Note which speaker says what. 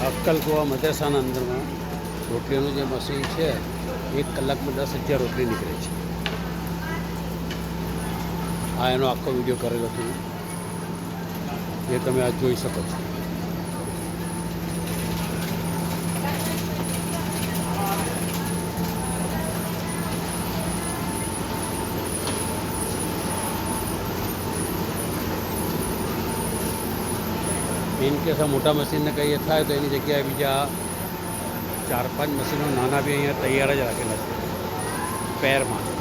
Speaker 1: અક્કલકુવા મદ્રેસાના અંદરમાં રોટલીનું જે મશીન છે 1 કલાકમાં 10,000 રોટલી નીકળે છે. આ એનો આખો વિડીયો કરેલો હતો એ તમે આ જોઈ શકો છો. ઇન કેસ આ મોટા મશીનને કંઈ થાય તો એની જગ્યાએ બીજા 4-5 મશીનો નાના બી અહીંયા તૈયાર જ રાખેલા છે પેરમાં.